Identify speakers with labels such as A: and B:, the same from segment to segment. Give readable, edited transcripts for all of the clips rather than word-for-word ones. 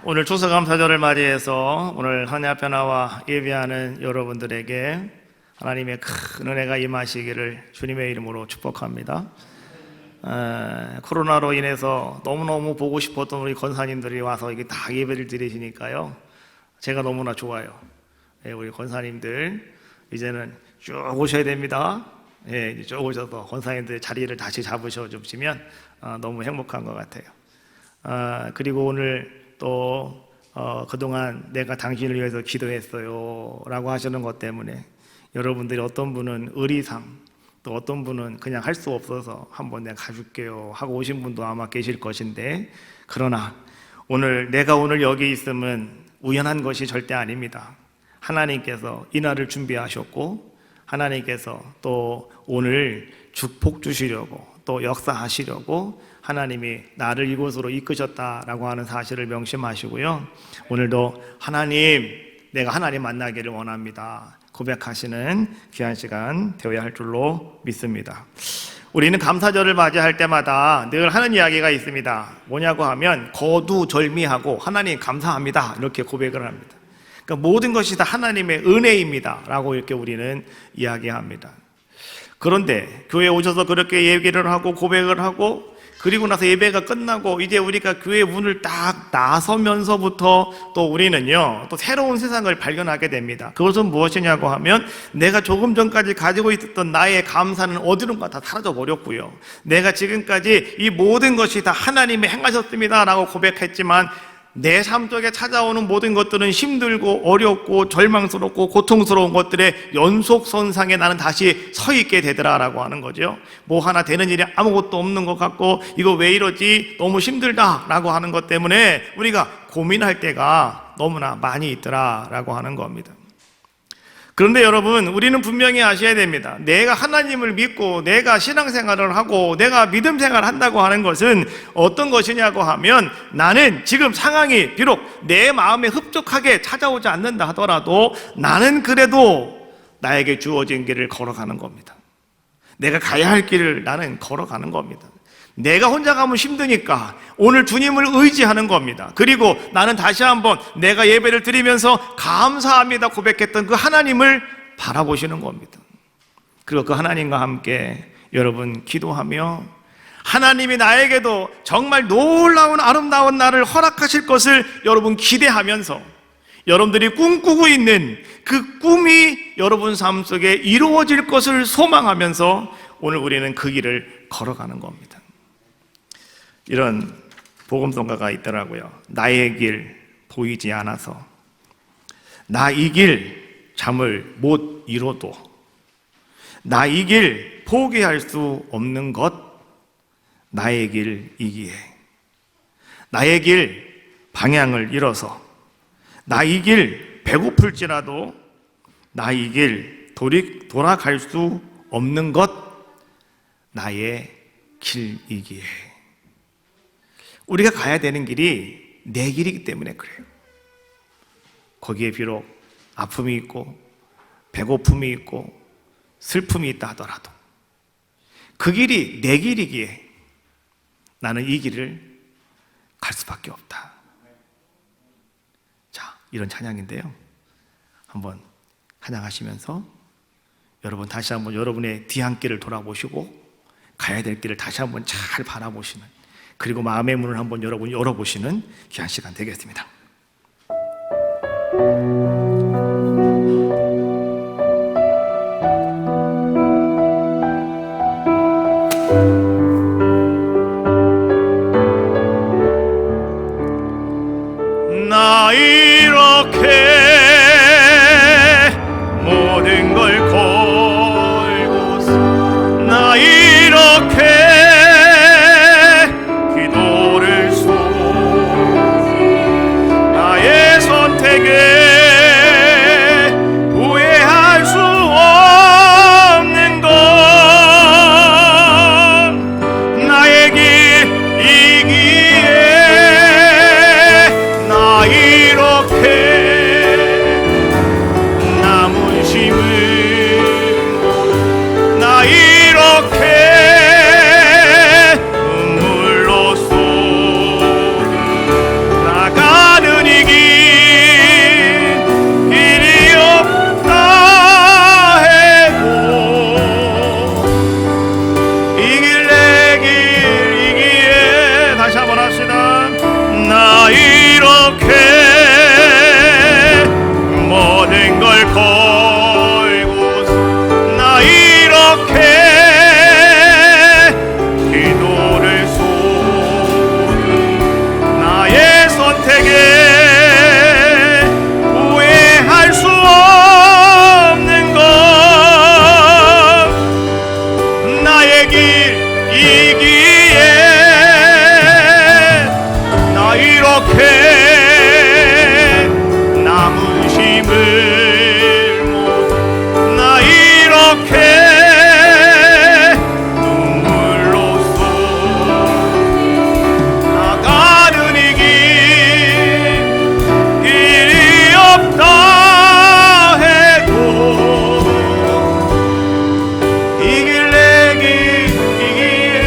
A: 오늘 추수감사절을 맞이해서 오늘 하나님 앞에 나와 예배하는 여러분들에게 하나님의 큰 은혜가 임하시기를 주님의 이름으로 축복합니다. 코로나로 인해서 너무너무 보고 싶었던 우리 권사님들이 와서 이게 다 예배를 드리시니까요, 제가 너무나 좋아요. 우리 권사님들 이제는 쭉 오셔야 됩니다. 쭉 오셔서 권사님들 자리를 다시 잡으셔 주시면 너무 행복한 것 같아요. 그리고 오늘 또 그동안 내가 당신을 위해서 기도했어요 라고 하시는 것 때문에 여러분들이 어떤 분은 의리상, 또 어떤 분은 그냥 할 수 없어서 한번 내가 가줄게요 하고 오신 분도 아마 계실 것인데, 그러나 내가 오늘 여기 있음은 우연한 것이 절대 아닙니다. 하나님께서 이 날을 준비하셨고, 하나님께서 또 오늘 축복 주시려고, 또 역사하시려고 하나님이 나를 이곳으로 이끄셨다라고 하는 사실을 명심하시고요, 오늘도 하나님, 내가 하나님 만나기를 원합니다 고백하시는 귀한 시간 되어야 할 줄로 믿습니다. 우리는 감사절을 맞이할 때마다 늘 하는 이야기가 있습니다. 뭐냐고 하면 거두절미하고 하나님 감사합니다 이렇게 고백을 합니다. 그러니까 모든 것이 다 하나님의 은혜입니다 라고 이렇게 우리는 이야기합니다. 그런데 교회에 오셔서 그렇게 얘기를 하고 고백을 하고, 그리고 나서 예배가 끝나고 이제 우리가 교회 문을 딱 나서면서부터 또 우리는요, 또 새로운 세상을 발견하게 됩니다. 그것은 무엇이냐고 하면, 내가 조금 전까지 가지고 있었던 나의 감사는 어디론가 다 사라져 버렸고요, 내가 지금까지 이 모든 것이 다 하나님이 행하셨습니다 라고 고백했지만 내 삶 속에 찾아오는 모든 것들은 힘들고 어렵고 절망스럽고 고통스러운 것들의 연속선상에 나는 다시 서 있게 되더라라고 하는 거죠. 뭐 하나 되는 일이 아무것도 없는 것 같고, 이거 왜 이러지? 너무 힘들다라고 하는 것 때문에 우리가 고민할 때가 너무나 많이 있더라라고 하는 겁니다. 그런데 여러분, 우리는 분명히 아셔야 됩니다. 내가 하나님을 믿고 내가 신앙생활을 하고 내가 믿음 생활을 한다고 하는 것은 어떤 것이냐고 하면, 나는 지금 상황이 비록 내 마음에 흡족하게 찾아오지 않는다 하더라도 나는 그래도 나에게 주어진 길을 걸어가는 겁니다. 내가 가야 할 길을 나는 걸어가는 겁니다. 내가 혼자 가면 힘드니까 오늘 주님을 의지하는 겁니다. 그리고 나는 다시 한번 내가 예배를 드리면서 감사합니다 고백했던 그 하나님을 바라보시는 겁니다. 그리고 그 하나님과 함께 여러분 기도하며, 하나님이 나에게도 정말 놀라운 아름다운 날을 허락하실 것을 여러분 기대하면서, 여러분들이 꿈꾸고 있는 그 꿈이 여러분 삶 속에 이루어질 것을 소망하면서 오늘 우리는 그 길을 걸어가는 겁니다. 이런 복음성가가 있더라고요. 나의 길 보이지 않아서, 나 이 길 잠을 못 이뤄도, 나 이 길 포기할 수 없는 것, 나의 길 이기에, 나의 길 방향을 잃어서, 나 이 길 배고플지라도 나 이 길 돌아갈 수 없는 것, 나의 길이기에. 우리가 가야 되는 길이 내 길이기 때문에 그래요. 거기에 비록 아픔이 있고 배고픔이 있고 슬픔이 있다 하더라도 그 길이 내 길이기에 나는 이 길을 갈 수밖에 없다. 자, 이런 찬양인데요, 한번 찬양하시면서 여러분 다시 한번 여러분의 뒤안길을 돌아보시고 가야 될 길을 다시 한번 잘 바라보시는, 그리고 마음의 문을 한번 여러분 열어보시는 귀한 시간 되겠습니다. 나 이렇게 모든 걸 걸고서, 나 이렇게 후회할 수 없는 것, 나의 길이기에 나 이렇게 이렇게 눈물로써 나가는 이 길이 없다 해도 이 길 내 길 이 길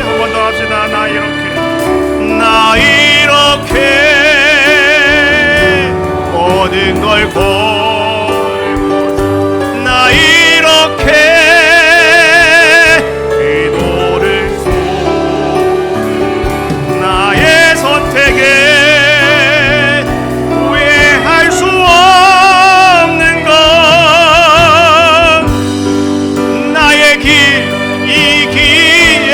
A: 한 번 더 합시다. 나 이렇게 모든 걸 걸고 나 이렇게 기도를 쏟는 나의 선택에 후회할 수 없는 것 나의 길이기에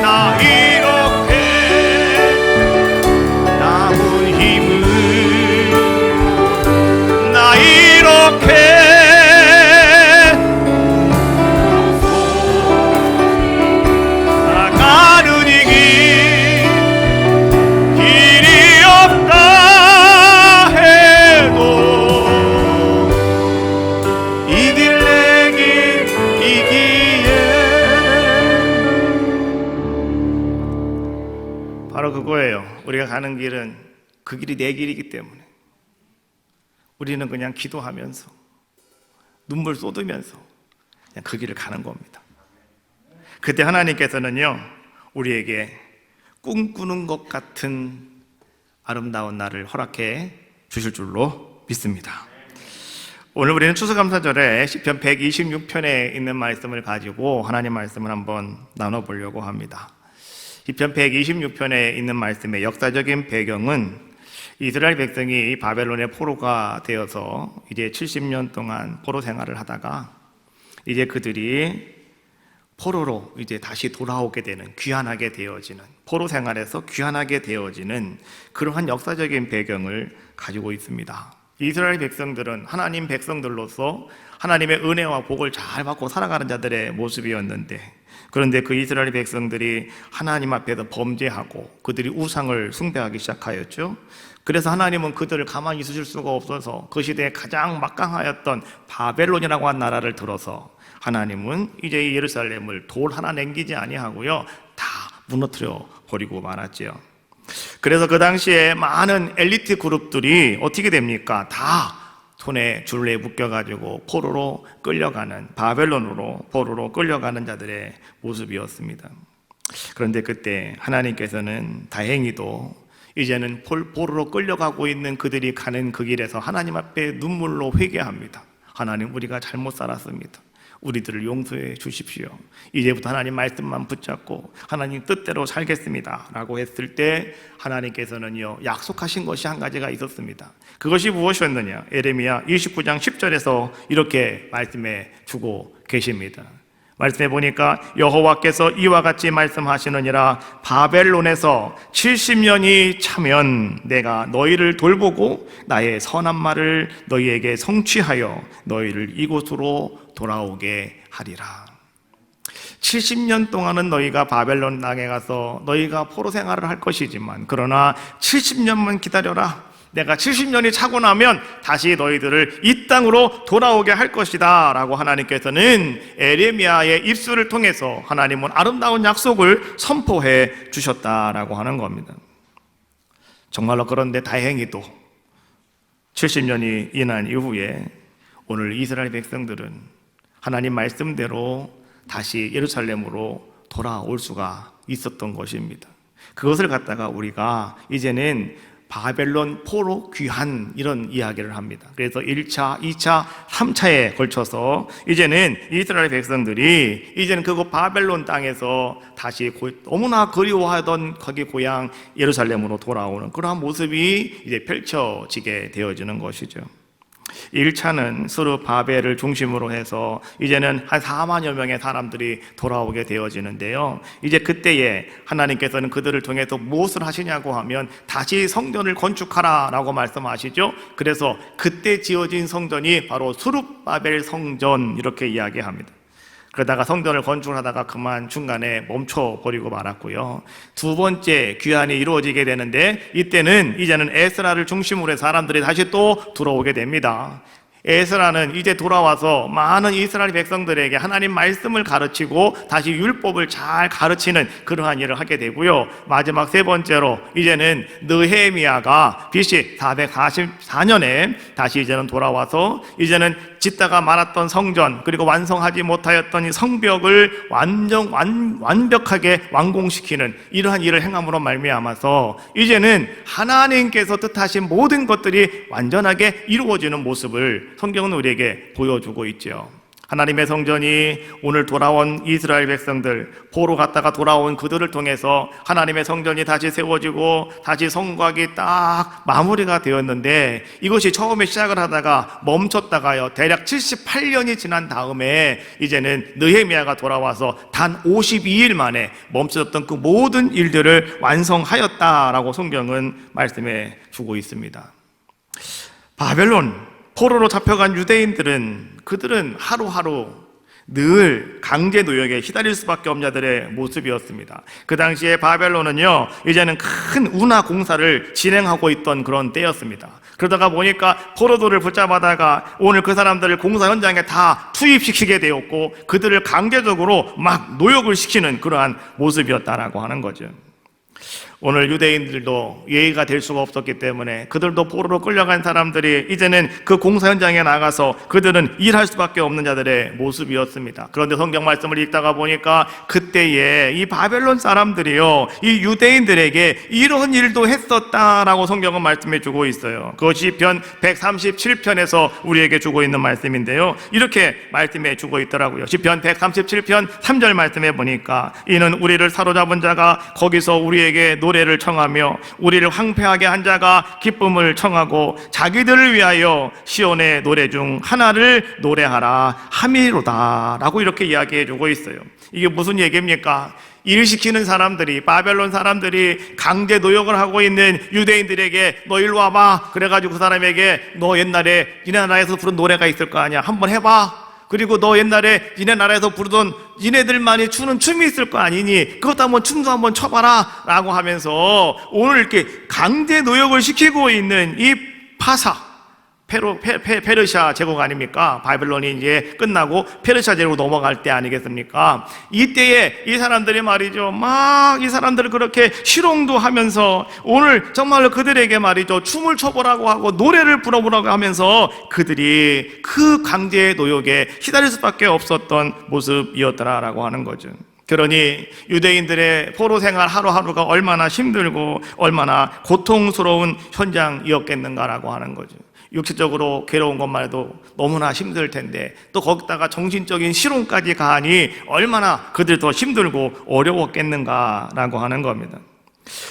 A: 나 이렇게 남은 힘을 나 이렇게 나가는 이 길이 없다 해도 이 길 내 길이기에 바로 그거예요. 우리가 가는 길은 그 길이 내 길이기 때문에 우리는 그냥 기도하면서 눈물 쏟으면서 그냥 그 길을 가는 겁니다. 그때 하나님께서는요 우리에게 꿈꾸는 것 같은 아름다운 날을 허락해 주실 줄로 믿습니다. 오늘 우리는 추수감사절에 시편 126편에 있는 말씀을 가지고 하나님 말씀을 한번 나눠보려고 합니다. 시편 126편에 있는 말씀의 역사적인 배경은 이스라엘 백성이 바벨론의 포로가 되어서 이제 70년 동안 포로 생활을 하다가 이제 그들이 포로로 이제 다시 돌아오게 되는 귀환하게 되어지는 포로 생활에서 귀환하게 되어지는 그러한 역사적인 배경을 가지고 있습니다. 이스라엘 백성들은 하나님 백성들로서 하나님의 은혜와 복을 잘 받고 살아가는 자들의 모습이었는데 그런데 그 이스라엘 백성들이 하나님 앞에서 범죄하고 그들이 우상을 숭배하기 시작하였죠. 그래서 하나님은 그들을 가만히 있으실 수가 없어서 그 시대에 가장 막강하였던 바벨론이라고 한 나라를 들어서 하나님은 이제 이 예루살렘을 돌 하나 남기지 아니하고요 다 무너뜨려 버리고 말았죠. 그래서 그 당시에 많은 엘리트 그룹들이 어떻게 됩니까? 다 손에 줄에 묶여가지고 포로로 끌려가는 바벨론으로 포로로 끌려가는 자들의 모습이었습니다. 그런데 그때 하나님께서는 다행히도 이제는 포로로 끌려가고 있는 그들이 가는 그 길에서 하나님 앞에 눈물로 회개합니다. 하나님 우리가 잘못 살았습니다. 우리들을 용서해 주십시오. 이제부터 하나님 말씀만 붙잡고 하나님 뜻대로 살겠습니다 라고 했을 때 하나님께서는요 약속하신 것이 한 가지가 있었습니다. 그것이 무엇이었느냐? 예레미야 29장 10절에서 이렇게 말씀해 주고 계십니다. 말씀해 보니까 여호와께서 이와 같이 말씀하시느니라 바벨론에서 70년이 차면 내가 너희를 돌보고 나의 선한 말을 너희에게 성취하여 너희를 이곳으로 돌아오게 하리라. 70년 동안은 너희가 바벨론 땅에 가서 너희가 포로 생활을 할 것이지만 그러나 70년만 기다려라. 내가 70년이 차고 나면 다시 너희들을 이 땅으로 돌아오게 할 것이다 라고 하나님께서는 에레미야의 입술을 통해서 하나님은 아름다운 약속을 선포해 주셨다라고 하는 겁니다. 정말로 그런데 다행히도 70년이 지난 이후에 오늘 이스라엘 백성들은 하나님 말씀대로 다시 예루살렘으로 돌아올 수가 있었던 것입니다. 그것을 갖다가 우리가 이제는 바벨론 포로 귀환 이런 이야기를 합니다. 그래서 1차, 2차, 3차에 걸쳐서 이제는 이스라엘 백성들이 이제는 그곳 바벨론 땅에서 다시 너무나 그리워하던 거기 고향 예루살렘으로 돌아오는 그러한 모습이 이제 펼쳐지게 되어지는 것이죠. 1차는 스룹바벨을 중심으로 해서 이제는 한 4만여 명의 사람들이 돌아오게 되어지는데요. 이제 그때에 하나님께서는 그들을 통해서 무엇을 하시냐고 하면 다시 성전을 건축하라 라고 말씀하시죠. 그래서 그때 지어진 성전이 바로 스룹바벨 성전 이렇게 이야기합니다. 그러다가 성전을 건축하다가 그만 중간에 멈춰버리고 말았고요. 두 번째 귀환이 이루어지게 되는데 이때는 이제는 에스라를 중심으로 해서 사람들이 다시 또 들어오게 됩니다. 에스라는 이제 돌아와서 많은 이스라엘 백성들에게 하나님 말씀을 가르치고 다시 율법을 잘 가르치는 그러한 일을 하게 되고요. 마지막 세 번째로 이제는 느헤미야가 BC 444년에 다시 이제는 돌아와서 이제는 짓다가 말았던 성전, 그리고 완성하지 못하였던 이 성벽을 완벽하게 완공시키는 이러한 일을 행함으로 말미암아서 이제는 하나님께서 뜻하신 모든 것들이 완전하게 이루어지는 모습을 성경은 우리에게 보여주고 있죠. 하나님의 성전이 오늘 돌아온 이스라엘 백성들, 포로 갔다가 돌아온 그들을 통해서 하나님의 성전이 다시 세워지고 다시 성곽이 딱 마무리가 되었는데, 이것이 처음에 시작을 하다가 멈췄다가요, 대략 78년이 지난 다음에 이제는 느헤미야가 돌아와서 단 52일 만에 멈춰졌던 그 모든 일들을 완성하였다라고 성경은 말씀해 주고 있습니다. 바벨론 포로로 잡혀간 유대인들은 그들은 하루하루 늘 강제 노역에 시달릴 수밖에 없는 자들의 모습이었습니다. 그 당시에 바벨론은요, 이제는 큰 운하 공사를 진행하고 있던 그런 때였습니다. 그러다가 보니까 포로들을 붙잡아다가 오늘 그 사람들을 공사 현장에 다 투입시키게 되었고 그들을 강제적으로 막 노역을 시키는 그러한 모습이었다라고 하는 거죠. 오늘 유대인들도 예의가 될 수가 없었기 때문에 그들도 포로로 끌려간 사람들이 이제는 그 공사 현장에 나가서 그들은 일할 수밖에 없는 자들의 모습이었습니다. 그런데 성경 말씀을 읽다가 보니까 그때에 이 바벨론 사람들이요, 이 유대인들에게 이런 일도 했었다라고 성경은 말씀해 주고 있어요. 그 시편 137편에서 우리에게 주고 있는 말씀인데요, 이렇게 말씀해 주고 있더라고요. 시편 137편 3절 말씀해 보니까 이는 우리를 사로잡은 자가 거기서 우리에게 노래를 청하며 우리를 황폐하게 한 자가 기쁨을 청하고 자기들을 위하여 시온의 노래 중 하나를 노래하라 함이로다 라고 이렇게 이야기해 주고 있어요. 이게 무슨 얘기입니까? 일 시키는 사람들이, 바벨론 사람들이 강제 노역을 하고 있는 유대인들에게 너 일로 와봐, 그래가지고 그 사람에게 너 옛날에 니네 나라에서 부른 노래가 있을 거 아니야, 한번 해봐. 그리고 너 옛날에 니네 나라에서 부르던 니네들만이 추는 춤이 있을 거 아니니 그것도 한번 춤도 한번 춰봐라 라고 하면서 오늘 이렇게 강제 노역을 시키고 있는 이 파사, 페르시아 제국 아닙니까? 바벨론이 이제 끝나고 페르시아 제국 넘어갈 때 아니겠습니까? 이때에 이 사람들이 말이죠, 막 이 사람들을 그렇게 희롱도 하면서 오늘 정말로 그들에게 말이죠, 춤을 춰보라고 하고 노래를 불러보라고 하면서 그들이 그 강제 노역에 시달릴 수밖에 없었던 모습이었더라라고 하는 거죠. 그러니 유대인들의 포로 생활 하루하루가 얼마나 힘들고 얼마나 고통스러운 현장이었겠는가라고 하는 거죠. 육체적으로 괴로운 것만 해도 너무나 힘들 텐데 또 거기다가 정신적인 실온까지 가하니 얼마나 그들 더 힘들고 어려웠겠는가라고 하는 겁니다.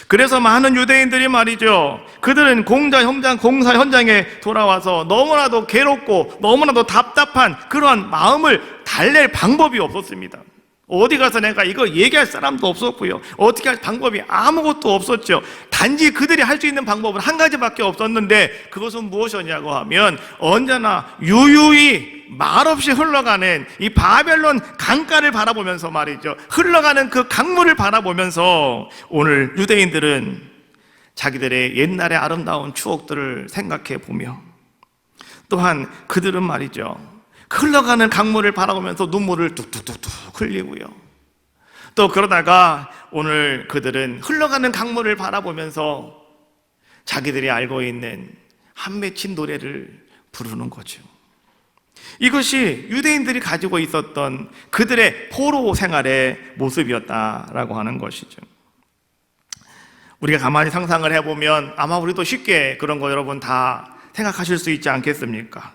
A: 그래서 많은 유대인들이 말이죠, 그들은 공사 현장에 돌아와서 너무나도 괴롭고 너무나도 답답한 그러한 마음을 달랠 방법이 없었습니다. 어디 가서 내가 이거 얘기할 사람도 없었고요, 어떻게 할 방법이 아무것도 없었죠. 단지 그들이 할 수 있는 방법은 한 가지밖에 없었는데 그것은 무엇이었냐고 하면 언제나 유유히 말없이 흘러가는 이 바벨론 강가를 바라보면서 말이죠, 흘러가는 그 강물을 바라보면서 오늘 유대인들은 자기들의 옛날의 아름다운 추억들을 생각해 보며 또한 그들은 말이죠, 흘러가는 강물을 바라보면서 눈물을 뚝뚝뚝뚝 흘리고요, 또 그러다가 오늘 그들은 흘러가는 강물을 바라보면서 자기들이 알고 있는 한 맺힌 노래를 부르는 거죠. 이것이 유대인들이 가지고 있었던 그들의 포로 생활의 모습이었다라고 하는 것이죠. 우리가 가만히 상상을 해보면 아마 우리도 쉽게 그런 거 여러분 다 생각하실 수 있지 않겠습니까?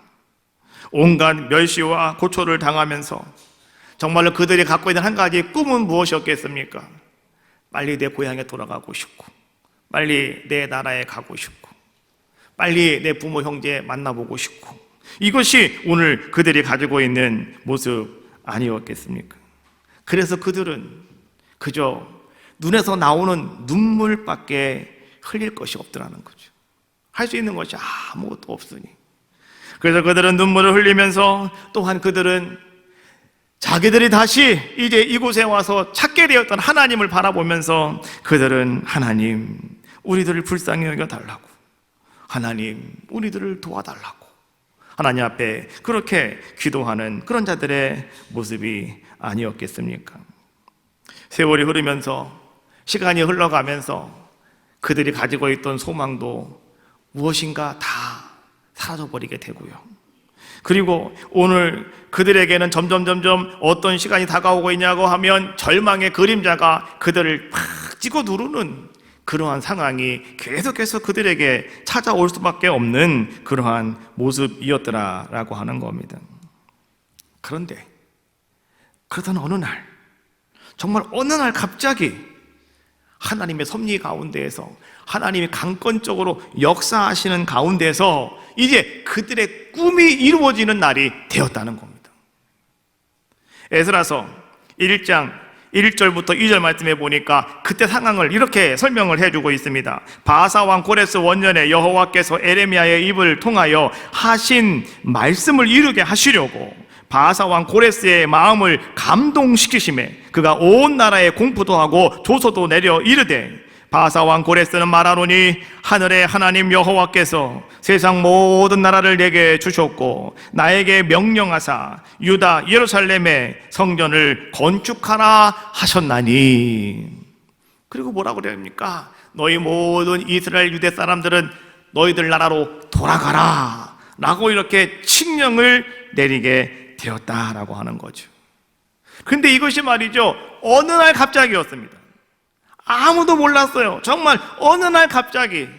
A: 온갖 멸시와 고초를 당하면서 정말로 그들이 갖고 있는 한 가지 꿈은 무엇이었겠습니까? 빨리 내 고향에 돌아가고 싶고, 빨리 내 나라에 가고 싶고, 빨리 내 부모 형제 만나보고 싶고, 이것이 오늘 그들이 가지고 있는 모습 아니었겠습니까? 그래서 그들은 그저 눈에서 나오는 눈물밖에 흘릴 것이 없더라는 거죠. 할 수 있는 것이 아무것도 없으니. 그래서 그들은 눈물을 흘리면서 또한 그들은 자기들이 다시 이제 이곳에 와서 찾게 되었던 하나님을 바라보면서 그들은 하나님, 우리들을 불쌍히 여겨달라고, 하나님, 우리들을 도와달라고, 하나님 앞에 그렇게 기도하는 그런 자들의 모습이 아니었겠습니까? 세월이 흐르면서, 시간이 흘러가면서 그들이 가지고 있던 소망도 무엇인가 다 사라져버리게 되고요. 그리고 오늘 그들에게는 점점 어떤 시간이 다가오고 있냐고 하면 절망의 그림자가 그들을 팍 찍어 누르는 그러한 상황이 계속해서 그들에게 찾아올 수밖에 없는 그러한 모습이었더라라고 하는 겁니다. 그런데 그러던 어느 날, 정말 어느 날 갑자기 하나님의 섭리 가운데에서, 하나님이 강권적으로 역사하시는 가운데서 이제 그들의 꿈이 이루어지는 날이 되었다는 겁니다. 에스라서 1장 1절부터 2절 말씀에 보니까 그때 상황을 이렇게 설명을 해주고 있습니다. 바사 왕 고레스 원년에 여호와께서 에레미야의 입을 통하여 하신 말씀을 이루게 하시려고 바사 왕 고레스의 마음을 감동시키심에 그가 온 나라에 공포도 하고 조서도 내려 이르되, 바사 왕 고레스는 말하노니 하늘의 하나님 여호와께서 세상 모든 나라를 내게 주셨고 나에게 명령하사 유다 예루살렘의 성전을 건축하라 하셨나니. 그리고 뭐라고 그래야 합니까? 너희 모든 이스라엘 유대 사람들은 너희들 나라로 돌아가라 라고 이렇게 칙령을 내리게 되었다라고 하는 거죠. 근데 이것이 말이죠, 어느 날 갑자기였습니다. 아무도 몰랐어요. 정말 어느 날 갑자기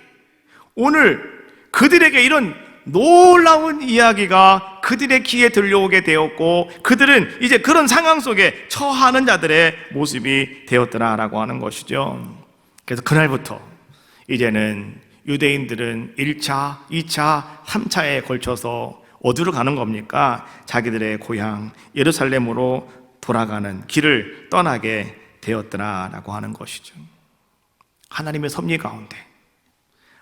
A: 오늘 그들에게 이런 놀라운 이야기가 그들의 귀에 들려오게 되었고, 그들은 이제 그런 상황 속에 처하는 자들의 모습이 되었더라라고 하는 것이죠. 그래서 그날부터 이제는 유대인들은 1차, 2차, 3차에 걸쳐서 어디로 가는 겁니까? 자기들의 고향 예루살렘으로 돌아가는 길을 떠나게 되었더라라고 하는 것이죠. 하나님의 섭리 가운데,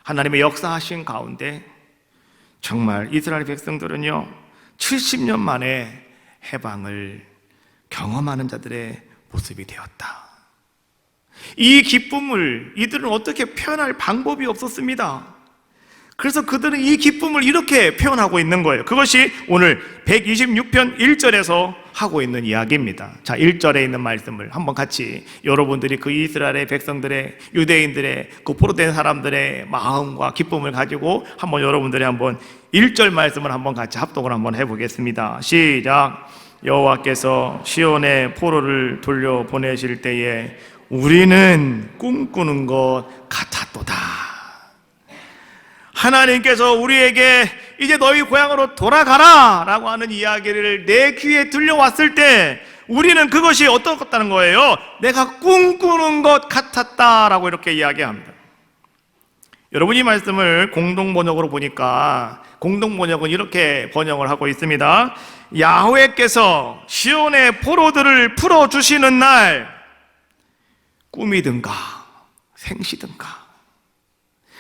A: 하나님의 역사하신 가운데 정말 이스라엘 백성들은요 70년 만에 해방을 경험하는 자들의 모습이 되었다. 이 기쁨을 이들은 어떻게 표현할 방법이 없었습니다. 그래서 그들은 이 기쁨을 이렇게 표현하고 있는 거예요. 그것이 오늘 126편 1절에서 하고 있는 이야기입니다. 자, 1절에 있는 말씀을 한번 같이 여러분들이 그 이스라엘의 백성들의, 유대인들의, 그 포로된 사람들의 마음과 기쁨을 가지고 한번 여러분들이 한번 1절 말씀을 한번 같이 합독을 한번 해보겠습니다. 시작. 여호와께서 시온의 포로를 돌려보내실 때에 우리는 꿈꾸는 것 같았도다. 하나님께서 우리에게 이제 너희 고향으로 돌아가라 라고 하는 이야기를 내 귀에 들려왔을 때 우리는 그것이 어떻다는 거예요? 내가 꿈꾸는 것 같았다라고 이렇게 이야기합니다. 여러분, 이 말씀을 공동번역으로 보니까 공동번역은 이렇게 번역을 하고 있습니다. 야훼께서 시온의 포로들을 풀어주시는 날 꿈이든가 생시든가,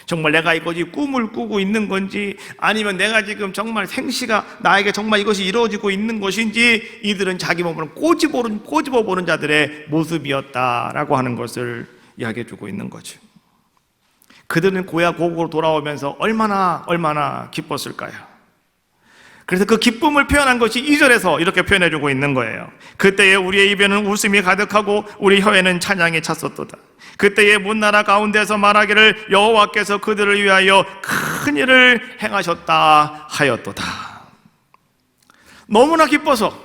A: 정말 내가 이것이 꿈을 꾸고 있는 건지 아니면 내가 지금 정말 생시가 나에게 정말 이것이 이루어지고 있는 것인지 이들은 자기 몸을 꼬집어 보는 자들의 모습이었다라고 하는 것을 이야기해 주고 있는 거죠. 그들은 고향으로 돌아오면서 얼마나 기뻤을까요? 그래서 그 기쁨을 표현한 것이 2절에서 이렇게 표현해 주고 있는 거예요. 그때에 우리의 입에는 웃음이 가득하고 우리 혀에는 찬양이 찼었도다. 그때에 문나라 가운데서 말하기를 여호와께서 그들을 위하여 큰 일을 행하셨다 하였도다. 너무나 기뻐서,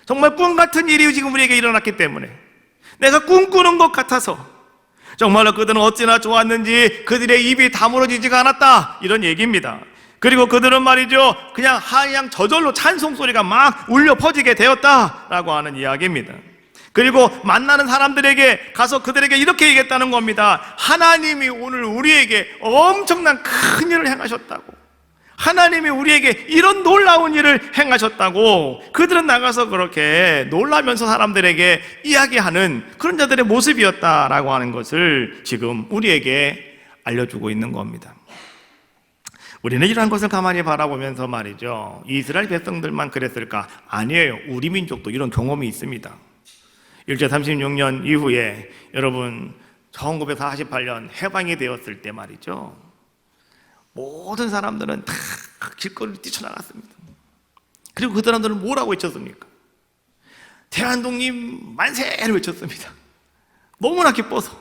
A: 정말 꿈 같은 일이 지금 우리에게 일어났기 때문에, 내가 꿈꾸는 것 같아서 정말로 그들은 어찌나 좋았는지 그들의 입이 다물어지지가 않았다, 이런 얘기입니다. 그리고 그들은 말이죠, 그냥 하양 저절로 찬송 소리가 막 울려 퍼지게 되었다라고 하는 이야기입니다. 그리고 만나는 사람들에게 가서 그들에게 이렇게 얘기했다는 겁니다. 하나님이 오늘 우리에게 엄청난 큰 일을 행하셨다고, 하나님이 우리에게 이런 놀라운 일을 행하셨다고 그들은 나가서 그렇게 놀라면서 사람들에게 이야기하는 그런 자들의 모습이었다라고 하는 것을 지금 우리에게 알려주고 있는 겁니다. 우리는 이러한 것을 가만히 바라보면서 말이죠, 이스라엘 백성들만 그랬을까? 아니에요. 우리 민족도 이런 경험이 있습니다. 일제 36년 이후에 여러분 1948년 해방이 되었을 때 말이죠, 모든 사람들은 다 길거리로 뛰쳐나갔습니다. 그리고 그 사람들은 뭐라고 외쳤습니까? 대한독립 만세를 외쳤습니다. 너무나 기뻐서.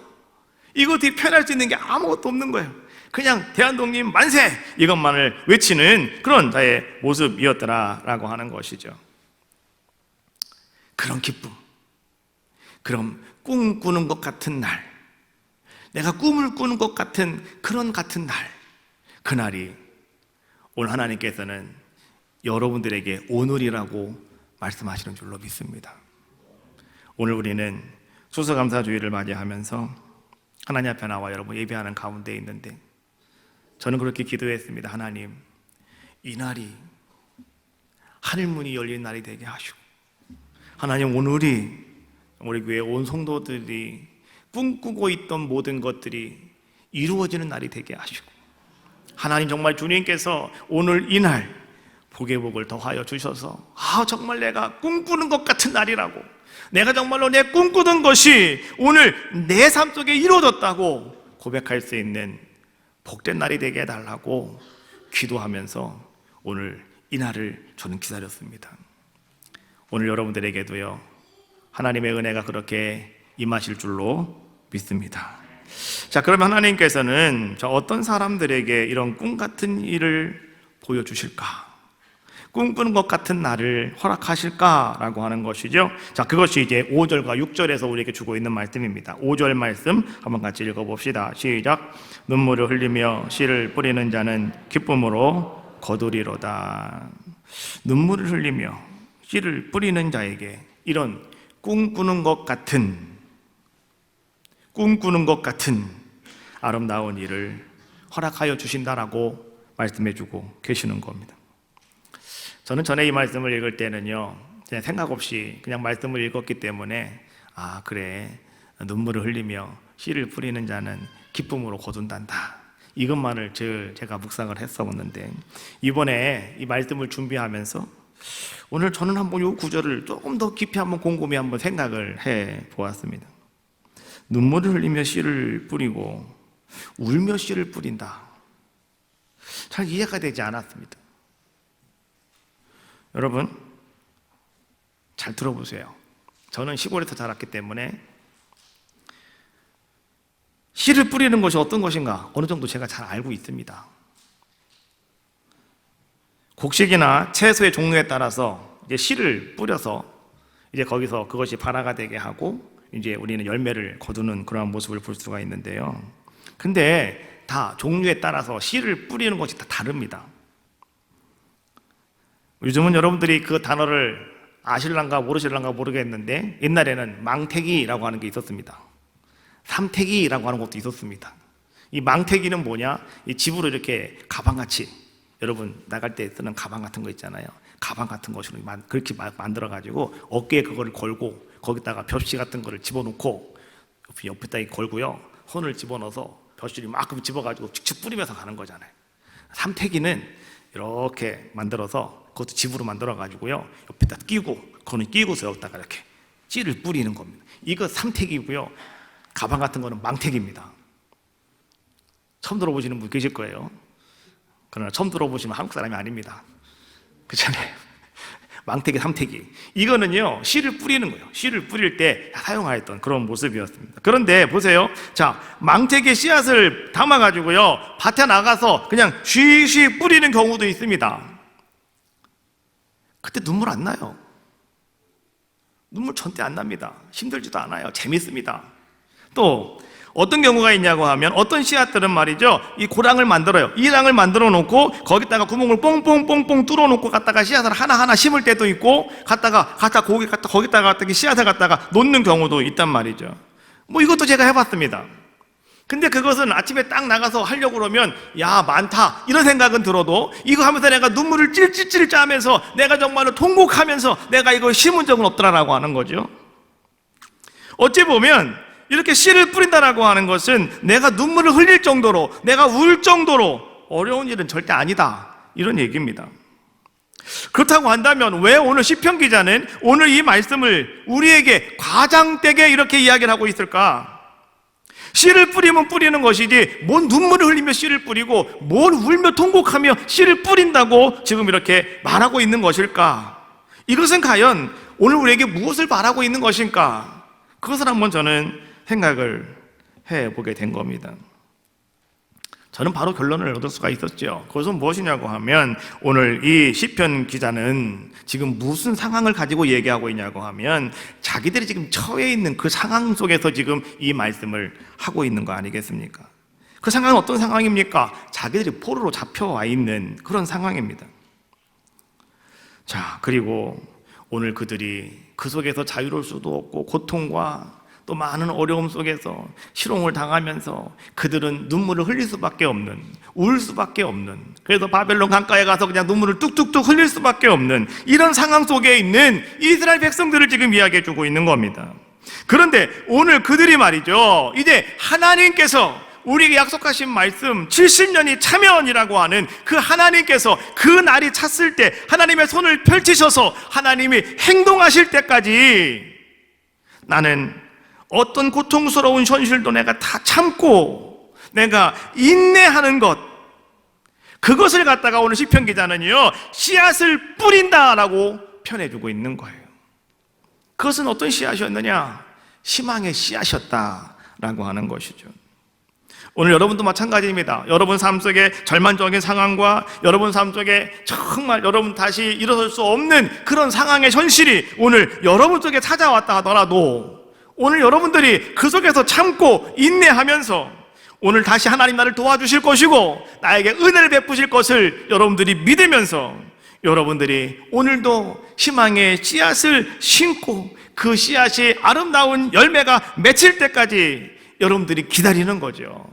A: 이거 어떻게 표현할 수 있는 게 아무것도 없는 거예요. 그냥 대한독립 만세! 이것만을 외치는 그런 자의 모습이었더라라고 하는 것이죠. 그런 기쁨, 그럼 꿈꾸는 것 같은 날, 내가 꿈을 꾸는 것 같은 그런 같은 날, 그날이 오늘 하나님께서는 여러분들에게 오늘이라고 말씀하시는 줄로 믿습니다. 오늘 우리는 추수감사주일을 맞이하면서 하나님 앞에 나와 여러분 예배하는 가운데 있는데, 저는 그렇게 기도했습니다. 하나님, 이 날이 하늘문이 열린 날이 되게 하시고, 하나님, 오늘이 우리 교회 온 성도들이 꿈꾸고 있던 모든 것들이 이루어지는 날이 되게 하시고, 하나님, 정말 주님께서 오늘 이 날 복의 복을 더하여 주셔서 정말 내가 꿈꾸는 것 같은 날이라고, 내가 정말로 내 꿈꾸던 것이 오늘 내 삶 속에 이루어졌다고 고백할 수 있는 복된 날이 되게 해달라고 기도하면서 오늘 이 날을 저는 기다렸습니다. 오늘 여러분들에게도요, 하나님의 은혜가 그렇게 임하실 줄로 믿습니다. 자, 그러면 하나님께서는 어떤 사람들에게 이런 꿈 같은 일을 보여주실까? 꿈꾸는 것 같은 날을 허락하실까라고 하는 것이죠. 자, 그것이 이제 5절과 6절에서 우리에게 주고 있는 말씀입니다. 5절 말씀 한번 같이 읽어봅시다. 시작. 눈물을 흘리며 씨를 뿌리는 자는 기쁨으로 거두리로다. 눈물을 흘리며 씨를 뿌리는 자에게 이런 꿈꾸는 것 같은 아름다운 일을 허락하여 주신다라고 말씀해주고 계시는 겁니다. 저는 전에 이 말씀을 읽을 때는요, 그냥 생각 없이 그냥 말씀을 읽었기 때문에 그래, 눈물을 흘리며 씨를 뿌리는 자는 기쁨으로 거둔단다, 이것만을 제가 묵상을 했었는데, 이번에 이 말씀을 준비하면서 오늘 저는 한번 이 구절을 조금 더 깊이 한번 곰곰이 한번 생각을 해 보았습니다. 눈물을 흘리며 씨를 뿌리고 울며 씨를 뿌린다, 잘 이해가 되지 않았습니다. 여러분, 잘 들어보세요. 저는 시골에서 자랐기 때문에 씨를 뿌리는 것이 어떤 것인가 어느 정도 제가 잘 알고 있습니다. 곡식이나 채소의 종류에 따라서 이제 씨를 뿌려서 이제 거기서 그것이 발화가 되게 하고 이제 우리는 열매를 거두는 그런 모습을 볼 수가 있는데요. 근데 다 종류에 따라서 씨를 뿌리는 것이 다 다릅니다. 요즘은 여러분들이 그 단어를 아실랑가 모르실랑가 모르겠는데, 옛날에는 망태기라고 하는 게 있었습니다. 삼태기라고 하는 것도 있었습니다. 이 망태기는 뭐냐? 이 집으로 이렇게 가방같이, 여러분 나갈 때 쓰는 가방 같은 거 있잖아요. 가방 같은 것으로 그렇게 만들어가지고 어깨에 그거를 걸고 거기다가 벽시 같은 거를 집어넣고 옆에다 걸고요, 손을 집어넣어서 벽시를 막 집어가지고 직접 뿌리면서 가는 거잖아요. 삼태기는 이렇게 만들어서 그것도 집으로 만들어가지고요, 옆에다 끼고, 그거는 끼고서 여기다가 이렇게 씨를 뿌리는 겁니다. 이거 삼태기고요, 가방 같은 거는 망태기입니다. 처음 들어보시는 분 계실 거예요. 그러나 처음 들어보시면 한국 사람이 아닙니다. 그렇잖아요. 망태기, 삼태기. 이거는요, 씨를 뿌리는 거예요. 씨를 뿌릴 때 사용하였던 그런 모습이었습니다. 그런데 보세요. 자, 망태기의 씨앗을 담아가지고요, 밭에 나가서 그냥 쉬쉬 뿌리는 경우도 있습니다. 그때 눈물 안 나요. 눈물 절대 안 납니다. 힘들지도 않아요. 재밌습니다. 또 어떤 경우가 있냐고 하면, 어떤 씨앗들은 말이죠, 이 고랑을 만들어요. 이 랑을 만들어 놓고 거기다가 구멍을 뽕뽕뽕뽕 뚫어 놓고 갖다가 씨앗을 하나하나 심을 때도 있고, 거기다가 씨앗을 갖다가 놓는 경우도 있단 말이죠. 뭐 이것도 제가 해봤습니다. 근데 그것은 아침에 딱 나가서 하려고 그러면 야 많다 이런 생각은 들어도, 이거 하면서 내가 눈물을 찔찔찔 짜면서 내가 정말로 통곡하면서 내가 이걸 심은 적은 없더라라고 하는 거죠. 어찌 보면 이렇게 씨를 뿌린다라고 하는 것은 내가 눈물을 흘릴 정도로, 내가 울 정도로 어려운 일은 절대 아니다, 이런 얘기입니다. 그렇다고 한다면 왜 오늘 시편 기자는 오늘 이 말씀을 우리에게 과장되게 이렇게 이야기를 하고 있을까? 씨를 뿌리면 뿌리는 것이지 뭔 눈물을 흘리며 씨를 뿌리고 뭘 울며 통곡하며 씨를 뿌린다고 지금 이렇게 말하고 있는 것일까? 이것은 과연 오늘 우리에게 무엇을 바라고 있는 것일까? 그것을 한번 저는 생각을 해보게 된 겁니다. 저는 바로 결론을 얻을 수가 있었죠. 그것은 무엇이냐고 하면 오늘 이 시편 기자는 지금 무슨 상황을 가지고 얘기하고 있냐고 하면 자기들이 지금 처해 있는 그 상황 속에서 지금 이 말씀을 하고 있는 거 아니겠습니까? 그 상황은 어떤 상황입니까? 자기들이 포로로 잡혀와 있는 그런 상황입니다. 자, 그리고 오늘 그들이 그 속에서 자유로울 수도 없고 고통과 또 많은 어려움 속에서 실용을 당하면서 그들은 눈물을 흘릴 수밖에 없는, 울 수밖에 없는, 그래서 바벨론 강가에 가서 그냥 눈물을 뚝뚝뚝 흘릴 수밖에 없는 이런 상황 속에 있는 이스라엘 백성들을 지금 이야기해 주고 있는 겁니다. 그런데 오늘 그들이 말이죠, 이제 하나님께서 우리에게 약속하신 말씀 70년이 차면이라고 하는 그 하나님께서 그 날이 찼을 때 하나님의 손을 펼치셔서 하나님이 행동하실 때까지 나는 어떤 고통스러운 현실도 내가 다 참고 내가 인내하는 것, 그것을 갖다가 오늘 시편 기자는요 씨앗을 뿌린다라고 표현해주고 있는 거예요. 그것은 어떤 씨앗이었느냐? 희망의 씨앗이었다라고 하는 것이죠. 오늘 여러분도 마찬가지입니다. 여러분 삶 속에 절망적인 상황과 여러분 삶 속에 정말 여러분 다시 일어설 수 없는 그런 상황의 현실이 오늘 여러분 속에 찾아왔다 하더라도 오늘 여러분들이 그 속에서 참고 인내하면서 오늘 다시 하나님 나를 도와주실 것이고 나에게 은혜를 베푸실 것을 여러분들이 믿으면서 여러분들이 오늘도 희망의 씨앗을 심고 그 씨앗이 아름다운 열매가 맺힐 때까지 여러분들이 기다리는 거죠.